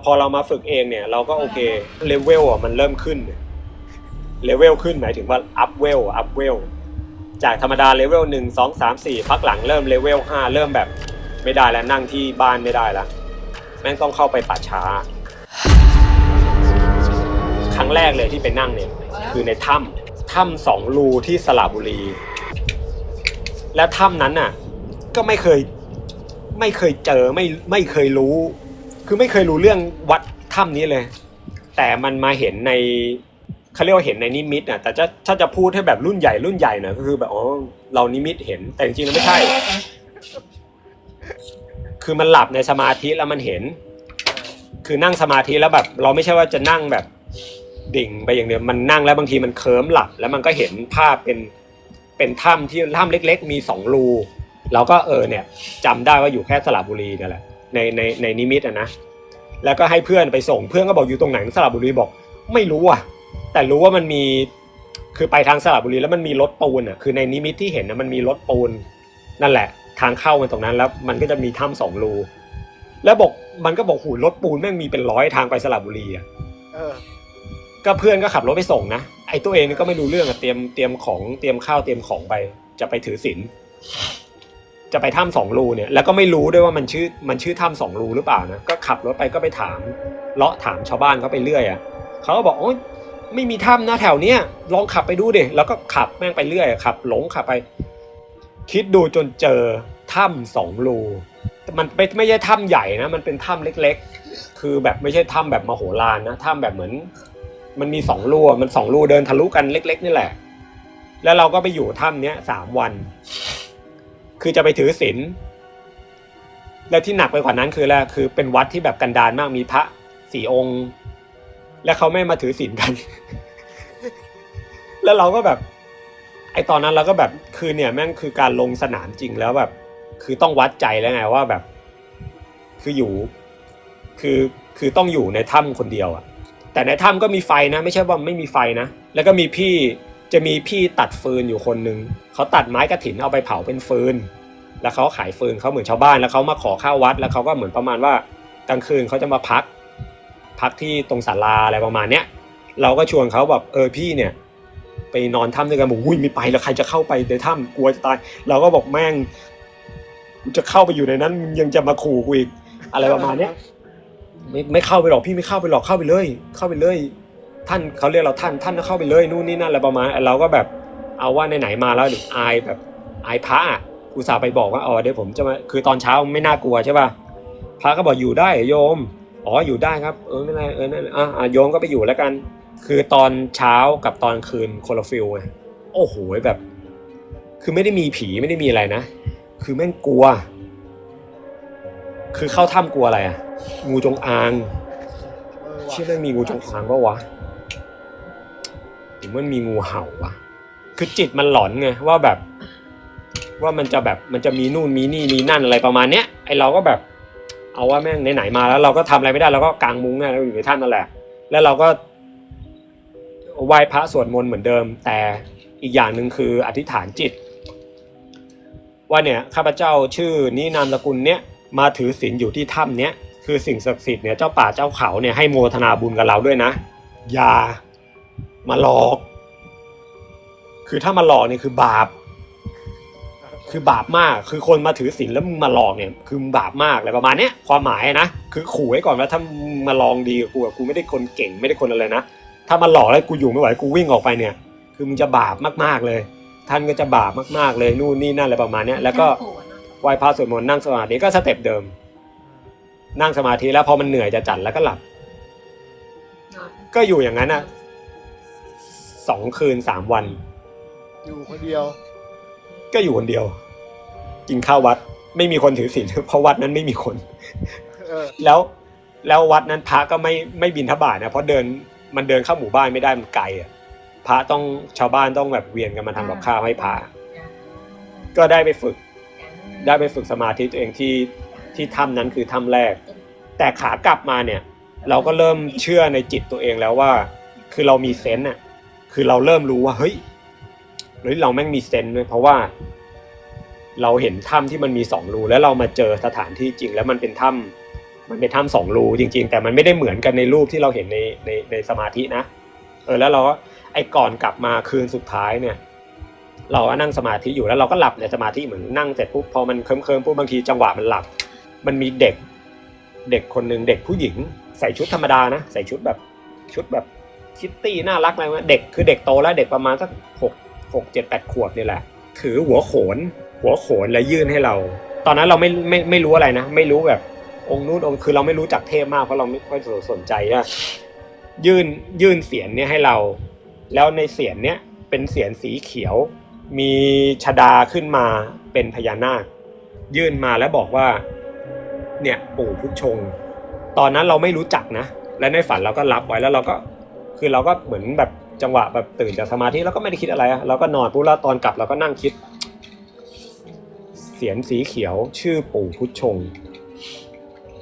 พอเรามาฝึกเองเนี่ยเราก็โอเคเลเวลมันเริ่มขึ้นเลเวลขึ้นหมายถึงว่าอัพเวลจากธรรมดาเลเวล1 2 3 4พักหลังเริ่มเลเวล5เริ่มแบบไม่ได้แล้วนั่งที่บ้านไม่ได้แล้วแม่งต้องเข้าไปป่าช้าครั้งแรกเลยที่ไปนั่งเนี่ยคือในถ้ำ2 รูที่สระบุรีและถ้ำนั้นน่ะก็ไม่เคยเจอไม่เคยรู้คือไม่เคยรู้เรื่องวัดถ้ำนี้เลยแต่มันมาเห็นในเขาเรียกว่าเห็นในนิมิตอ่ะแต่ถ้าจะพูดให้แบบรุ่นใหญ่หน่อยก็คือแบบอ๋อเรานิมิตเห็นแต่จริงๆแล้วไม่ใช่คือมันหลับในสมาธิแล้วมันเห็นคือนั่งสมาธิแล้วแบบเราไม่ใช่ว่าจะนั่งแบบดิ่งไปอย่างเดียวมันนั่งแล้วบางทีมันเคลิ้มหลับแล้วมันก็เห็นภาพเป็นถ้ำที่ถ้ำเล็กๆมี2 รูเราก็เนี่ยจำได้ว่าอยู่แค่สระบุรีนี่แหละในนิมิตนะแล้วก็ให้เพื่อนไปส่งเพื่อนก็บอกอยู่ตรงไหนสระบุรีบอกไม่รู้อ่ะแต่รู้ว่ามันมีคือไปทางสระบุรีแล้วมันมีรถปูนอ่ะคือในนิมิตที่เห็นนะมันมีรถปูนนั่นแหละทางเข้ามันตรงนั้นแล้วมันก็จะมีถ้ำ2 รูแล้วบอกมันก็บอกหูรถปูนแม่งมีเป็น100ทางไปสระบุรีอ่ะก็เพื่อนก็ขับรถไปส่งนะไอ้ตัวเองก็ไม่รู้เรื่องอะเตรียมของเตรียมข้าวเตรียมของไปจะไปถือศีลจะไปถ้ำ2 รูเนี่ยแล้วก็ไม่รู้ด้วยว่ามันชื่อถ้ำ2 รูหรือเปล่านะก็ขับรถไปก็ไปถามเลาะถามชาวบ้านเขาไปเรื่อยอ่ะเขาก็บอกโอ๊ยไม่มีถ้ำนะแถวเนี้ยลองขับไปดูดิแล้วก็ขับแม่งไปเรื่อยขับหลงขับไปคิดดูจนเจอถ้ำ2 รูมันไม่ใช่ถ้ำใหญ่นะมันเป็นถ้ำเล็กๆคือแบบไม่ใช่ถ้ำแบบมโหฬารนะถ้ำแบบเหมือนมันมี2 รูมัน2 รูเดินทะลุกันเล็กๆนี่แหละแล้วเราก็ไปอยู่ถ้ำเนี้ย3 วันคือจะไปถือศีลและที่หนักไปกว่านั้นคือเป็นวัดที่แบบกันดารมากมีพระ4 องค์และเขาไม่มาถือศีลกัน แล้วเราก็แบบไอตอนนั้นเราก็แบบคือเนี่ยแม่งคือการลงสนามจริงแล้วแบบคือต้องวัดใจแล้วไงว่าแบบคืออยู่คือต้องอยู่ในถ้ำคนเดียวอ่ะแต่ในถ้ำก็มีไฟนะไม่ใช่ว่าไม่มีไฟนะแล้วก็มีพี่ตัดฟืนอยู่คนนึงเขาตัดไม้กฐินเอาไปเผาเป็นฟืนแล้วเขาขายฟืนเขาเหมือนชาวบ้านแล้วเขามาขอข้าววัดแล้วเขาก็เหมือนประมาณว่ากลางคืนเขาจะมาพักที่ตรงศาลาอะไรประมาณเนี้ยเราก็ชวนเขาแบบพี่เนี่ยไปนอนถ้ำด้วยกันบอกอุ้ยไม่ไปแล้วใครจะเข้าไปในถ้ำกลัวจะตายเราก็บอกแม่งจะเข้าไปอยู่ในนั้นยังจะมาขู่กูอีกอะไรประมาณเนี้ยไม่เข้าไปหรอกพี่ไม่เข้าไปหรอกเข้าไปเลยท่านเขาเรียกเราท่านก็เข้าไปเลยนู่นนี่นั่นอะไรประมาณเราก็แบบเอาว่าไหนมาแล้วอายแบบอายพระอุตส่าห์ไปบอกว่าเดี๋ยวผมจะมาคือตอนเช้าไม่น่ากลัวใช่ป่ะพระก็บอกอยู่ได้โยมอยู่ได้ครับไม่เป็นไรนั่นโยมก็ไปอยู่แล้วกันคือตอนเช้ากับตอนคืนคนละฟิลไงโอ้โหแบบคือไม่ได้มีผีไม่ได้มีอะไรนะคือแม่งกลัวคือเข้าถ้ำกลัวอะไรงูจงอางเชื่อไม่มีงูจงอางก็วะหรือมันมีงูเห่าวะคือจิตมันหลอนไงว่าแบบว่ามันจะมีนู่นมีนี่มีนั่นอะไรประมาณเนี้ยไอเราก็แบบเอาว่าแม่งไหนมาแล้วเราก็ทำอะไรไม่ได้เราก็กางมุ้งเราอยู่ในถ้ำนั่นแหละแล้วเราก็ไหว้พระสวดมนต์เหมือนเดิมแต่อีกอย่างหนึ่งคืออธิษฐานจิตว่าเนี่ยข้าพเจ้าชื่อนี้นามสกุลเนี้ยมาถือศีลอยู่ที่ถ้ำเนี้ยคือสิ่งศักดิ์สิทธิ์เนี่ยเจ้าป่าเจ้าเขาเนี่ยให้โมทนาบุญกับเราด้วยนะอย่ามาหลอกคือถ้ามาหลอกเนี่ยคือบาปมากคือคนมาถือศีลแล้วมึงมาหลอกเนี่ยคือบาปมากอะไรประมาณเนี้ยความหมายนะคือขู่ไว้ก่อนว่าถ้ามาลองดีกับกูไม่ได้คนเก่งไม่ได้คนอะไรนะถ้ามาหลอกแล้วกูอยู่ไม่ไหวกูวิ่งออกไปเนี่ยคือมึงจะบาปมากๆเลยท่านก็จะบาปมากๆเลยนู่นนี่นั่นอะไรประมาณเนี้ยแล้วก็ไหว้พระสวดมนต์นั่งสมาธิก็สเต็ปเดิมนั่งสมาธิแล้วพอมันเหนื่อยจะจัดแล้วก็หลับก็อยู่อย่างนั้น2 คืน 3 วันอยู่คนเดียวก็อยู่คนเดียวกินข้าววัดไม่มีคนถือศีลเพราะวัดนั้นไม่มีคนแล้ววัดนั้นพระก็ไม่บิณฑบาตนะเพราะมันเดินเข้าหมู่บ้านไม่ได้มันไกลพระต้องชาวบ้านต้องแบบเวียนกันมาทำกับข้าวให้พระก็ได้ไปฝึกสมาธิตัวเองที่ถ้ำนั้นคือถ้ำแรกแต่ขากลับมาเนี่ยเราก็เริ่มเชื่อในจิตตัวเองแล้วว่าคือเรามีเซนส์คือเราเริ่มรู้ว่าเฮ้ยเราแม่งมีเซนส์ด้วยเพราะว่าเราเห็นถ้ำที่มันมี2 รูแล้วเรามาเจอสถานที่จริงแล้วมันเป็นถ้ มันเป็นถ้ำ2 รูจริงๆแต่มันไม่ได้เหมือนกันในรูปที่เราเห็นในสมาธินะแล้วเราก็ไอ้ก่อนกลับมาคืนสุดท้ายเนี่ยเราก็นั่งสมาธิอยู่แล้วเราก็หลับในสมาธิเหมือนนั่งเสร็จปุ๊บพอมันเคลิ้มปุ๊บบางทีจังหวะมันหลับมันมีเด็กคนหนึ่งเด็กผู้หญิงใส่ชุดธรรมดานะใส่ชุดแบบคิตตี้น่ารักอะไรวะเด็กคือเด็กโตแล้วเด็กประมาณสัก6 7 8 ขวบนี่แหละถือหัวโขนแล้วยื่นให้เราตอนนั้นเราไม่รู้อะไรนะไม่รู้แบบองค์นู้นองค์คือเราไม่รู้จักเทพมากเพราะเราไม่ค่อยสนใจอะยื่นเสียนเนี่ยให้เราแล้วในเสียนเนี่ยเป็นเสียนสีเขียวมีชดาขึ้นมาเป็นพญานาคยื่นมาแล้วบอกว่าเนี่ยปู่พุทธชงตอนนั้นเราไม่รู้จักนะและในฝันเราก็รับไว้แล้วเราก็เหมือนแบบจังหวะแบบตื่นจากสมาธิแล้วก็ไม่ได้คิดอะไรเราก็นอนปุ๊บแล้วตอนกลับเราก็นั่งคิดเสียนสีเขียวชื่อปู่พุทธชง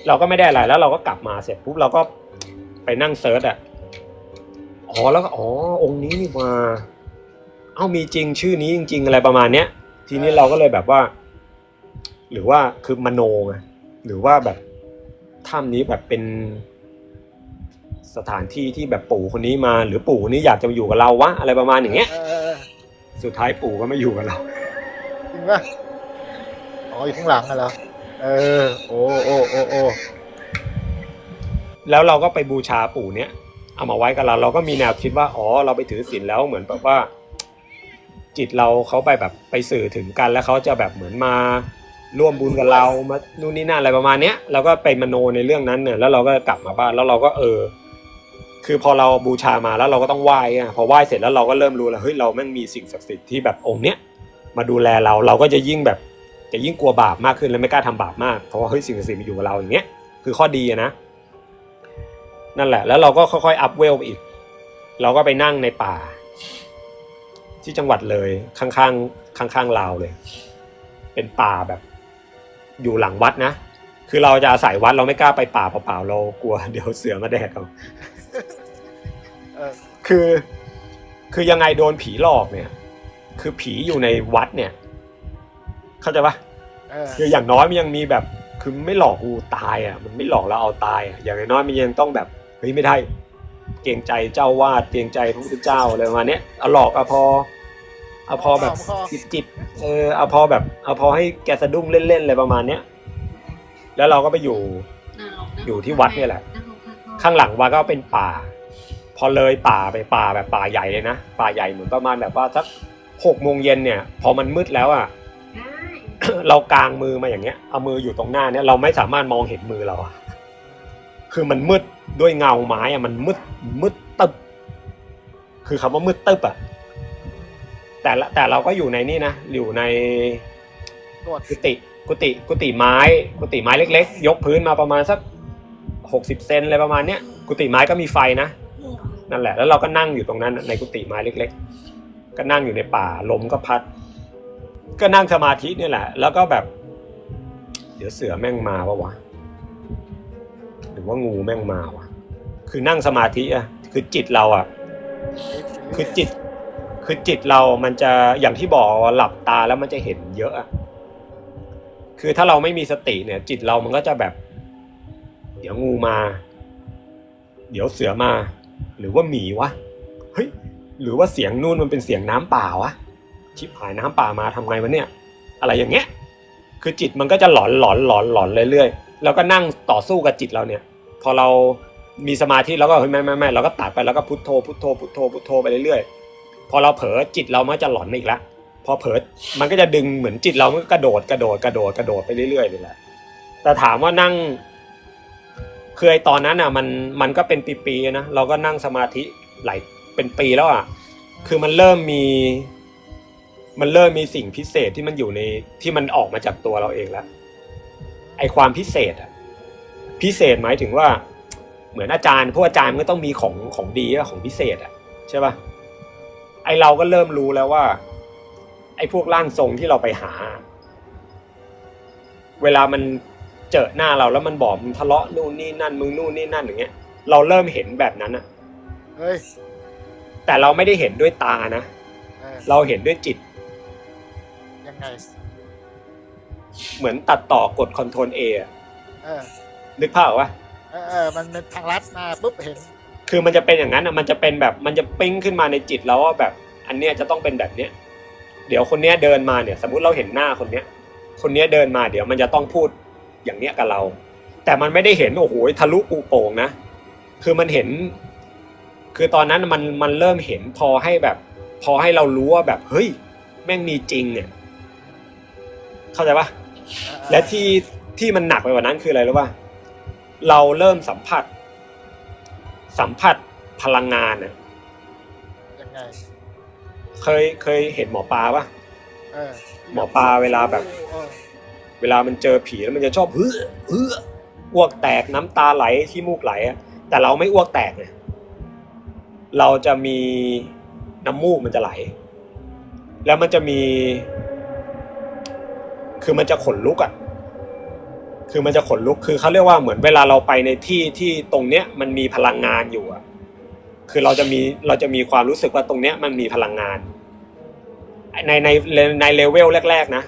เราก็ไม่ได้อะไรแล้วเราก็กลับมาเสร็จปุ๊บเราก็ไปนั่งเซิร์ชแล้วก็องค์นี้นี่มามีจริงชื่อนี้จริงๆอะไรประมาณเนี้ยทีนี้เราก็เลยแบบว่าหรือว่าคือมโนไงหรือว่าแบบถ้ำนี้แบบเป็นสถานที่ที่แบบปู่คนนี้มาหรือปู่คนนี้อยากจะมาอยู่กับเราวะอะไรประมาณอย่างเงี้ยสุดท้ายปู่ก็ไม่อยู่กับเราจริงป่ะอยู่ข้างหลังเหรอโอ้แล้วเราก็ไปบูชาปู่เนี้ยเอามาไว้กับเราก็มีแนวคิดว่าเราไปถือศีลแล้วเหมือนแบบว่าจิตเราเขาไปแบบไปสื่อถึงกันแล้วเขาจะแบบเหมือนมาร่วมบุญกับเรามานู่นนี่นั่นอะไรประมาณเนี้ยเราก็ไปมโนในเรื่องนั้นเนี่ยแล้วเราก็กลับมาบ้านแล้วเราก็คือพอเราบูชามาแล้วเราก็ต้องไหว้พอไหว้เสร็จแล้วเราก็เริ่มรู้แล้วเฮ้ยเราแม่งมีสิ่งศักดิ์สิทธิ์ที่แบบองค์เนี้ยมาดูแลเราก็จะยิ่งแบบจะยิ่งกลัวบาปมากขึ้นและไม่กล้าทำบาปมากเพราะว่าเฮ้ยสิ่งศักดิ์สิทธิ์มาอยู่กับเราอย่างเงี้ยคือข้อดีนะนั่นแหละแล้วเราก็ค่อยๆอัพเวลไปอีกเราก็ไปนั่งในป่าที่จังหวัดเลยข้างลาวเลยเป็นป่าแบบอยู่หลังวัดนะคือเราจะอาศัยวัดเราไม่กล้าไปป่าเปล่าๆเรากลัวเดี๋ยวเสือมาแดกเอาคือยังไงโดนผีหลอกเนี่ยคือผีอยู่ในวัดเนี่ยเข้าใจปะคืออย่างน้อยมันยังมีแบบคือไม่หลอกกูตายมันไม่หลอกเราเอาตายอย่างน้อยมันยังต้องแบบเฮ้ยไม่ได้เกรงใจเจ้าวาดเกรงใจพระพุทธเจ้าอะไรประมาณนี้เอาหลอกเอาพอแบบจิตเอาพอให้แกสะดุ้งเล่นๆอะไรประมาณเนี้ยแล้วเราก็ไปอยู่ที่วัดเนี่ยแหละข้างหลังวัดก็เป็นป่าพอเลยป่าไปป่าแบบป่าใหญ่เลยนะป่าใหญ่เหมือนประมาณแบบว่าสัก6 โมงเย็นเนี่ยพอมันมืดแล้วเรากางมือมาอย่างเงี้ยเอามืออยู่ตรงหน้าเนี่ยเราไม่สามารถมองเห็นมือเราคือมันมืดด้วยเงาไม้มันมืดตึ๊บคือคำว่ามืดตึ๊บแต่เราก็อยู่ในนี่นะอยู่ในกุฏิไม้เล็กๆยกพื้นมาประมาณสัก60 เซนอะไรประมาณเนี้ยกุฏิไม้ก็มีไฟนะนั่นแหละแล้วเราก็นั่งอยู่ตรงนั้นในกุฏิไม้เล็กๆก็นั่งอยู่ในป่าลมก็พัดก็นั่งสมาธินี่แหละแล้วก็แบบเดี๋ยวเสือแม่งมาปะวะหรือว่างูแม่งมาวะคือนั่งสมาธิคือจิตเราคือจิตเรามันจะอย่างที่บอกหลับตาแล้วมันจะเห็นเยอะคือถ้าเราไม่มีสติเนี่ยจิตเรามันก็จะแบบเดี๋ยวงูมาเดี๋ยวเสือมาหรือว่าหมีวะเฮ้ยหรือว่าเสียงนู่นมันเป็นเสียงน้ำป่าวะชิบหายน้ำป่ามาทำไงวะเนี่ยอะไรอย่างเงี้ยคือจิตมันก็จะหลอนเรื่อยๆแล้วก็นั่งต่อสู้กับจิตเราเนี่ยพอเรามีสมาธิแล้วก็เฮ้ยไม่เราก็ตัดไปแล้วก็พุทโธไปเรื่อยๆพอเราเผลอจิตเรามันจะหลอนอีกแล้วพอเผลอมันก็จะดึงเหมือนจิตเรามันก็กระโดดไปเรื่อยๆเลยแหละแต่ถามว่านั่งคือไอ้ตอนนั้นมันก็เป็นปีๆนะเราก็นั่งสมาธิหลายเป็นปีแล้วคือมันเริ่มมีสิ่งพิเศษที่มันอยู่ในที่มันออกมาจากตัวเราเองแล้วไอ้ความพิเศษพิเศษหมายถึงว่าเหมือนอาจารย์มันก็ต้องมีของดีของพิเศษใช่ป่ะไอ้เราก็เริ่มรู้แล้วว่าไอ้พวกร่างทรงที่เราไปหาเวลามันเจอหน้าเราแล้วมันบอกมึงทะเลาะนู่นนี่นั่นมึงนู่นนี่นั่นอย่างเงี้ยเราเริ่มเห็นแบบนั้นเฮ้ยแต่เราไม่ได้เห็นด้วยตานะเราเห็นด้วยจิตยังไงเหมือนตัดต่อกด Ctrl A นึกภาพออกปะ มันเป็นทางลัดมาปุ๊บเห็น คือมันจะเป็นอย่างนั้นอ่ะมันจะเป็นแบบมันจะปิ้งขึ้นมาในจิตเราว่าแบบอันเนี้ยจะต้องเป็นแบบเนี้ยเดี๋ยวคนเนี้ยเดินมาเนี่ยสมมุติเราเห็นหน้าคนเนี้ยเดินมาเดี๋ยวมันจะต้องพูดอย่างเนี้ยกับเรา แต่มันไม่ได้เห็นโอ้โหทะลุปูโป่งนะคือมันเห็นคือตอนนั้นมันเริ่มเห็นพอให้เรารู้ว่าแบบเฮ้ยแม่งมีจริงเนี่ยเข้าใจปะและที่มันหนักไปกว่านั้นคืออะไรรู้ป่ะเราเริ่มสัมผัสพลังงานน่ะ ยังไง เคยเห็นหมอปลาป่ะ เออ หมอปลาเวลาแบบ เวลามันเจอผีแล้วมันจะชอบอ้วกแตกน้ำตาไหลขี้มูกไหลอะแต่เราไม่อ้วกแตกเนี่ยเราจะมีน้ำมูกมันจะไหลแล้วมันจะมีคือมันจะขนลุกอ่ะคือมันจะขนลุกคือเขาเรียกว่าเหมือนเวลาเราไปในที่ตรงเนี้ยมันมีพลังงานอยู่อ่ะคือเราจะมีความรู้สึกว่าตรงเนี้ยมันมีพลังงานในเลเวลแรกๆนะ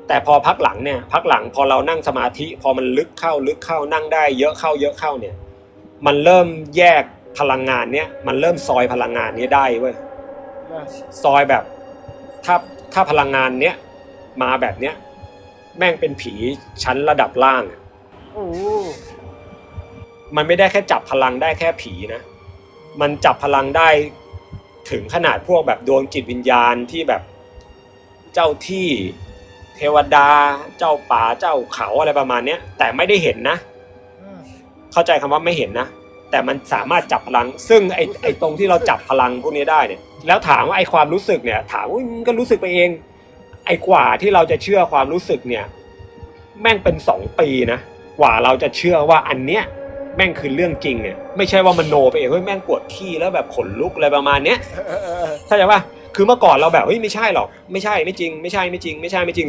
แต่พอพักหลังพอเรานั่งสมาธิพอมันลึกเข้านั่งได้เยอะเข้าเนี่ยมันเริ่มแยกพลังงานเนี้ยมันเริ่มซอยพลังงานนี้ได้เว้ยซอยแบบถ้าพลังงานเนี้ยมาแบบเนี้ยแม่งเป็นผีชั้นระดับล่าง โอ้ มันไม่ได้แค่จับพลังได้แค่ผีนะมันจับพลังได้ถึงขนาดพวกแบบดวงจิตวิญญาณที่แบบเจ้าที่เทวดาเจ้าป่าเจ้าเขาอะไรประมาณเนี้ยแต่ไม่ได้เห็นนะเข้าใจคำว่าไม่เห็นนะแต่มันสามารถจับพลังซึ่งไอ้ตรงที่เราจับพลังพวกนี้ได้เนี่ยแล้วถามว่าไอ้ความรู้สึกเนี่ยถามว่ามันก็รู้สึกไปเองไอ้กว่าที่เราจะเชื่อความรู้สึกเนี่ยแม่งเป็น2 ปีนะกว่าเราจะเชื่อว่าอันเนี้ยแม่งคือเรื่องจริงเนี่ยไม่ใช่ว่ามันโนไปเองเฮ้ยแม่งปวดขี้แล้วแบบขนลุกอะไรประมาณเนี้ยเข้าใจป่ะคือเมื่อก่อนเราแบบเฮ้ยไม่ใช่หรอกไม่ใช่ไม่จริงไม่ใช่ไม่จริงไม่ใช่ไม่จริง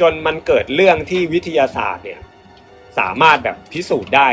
จนมันเกิดเรื่องที่วิทยาศาสตร์เนี่ยสามารถแบบพิสูจน์ได้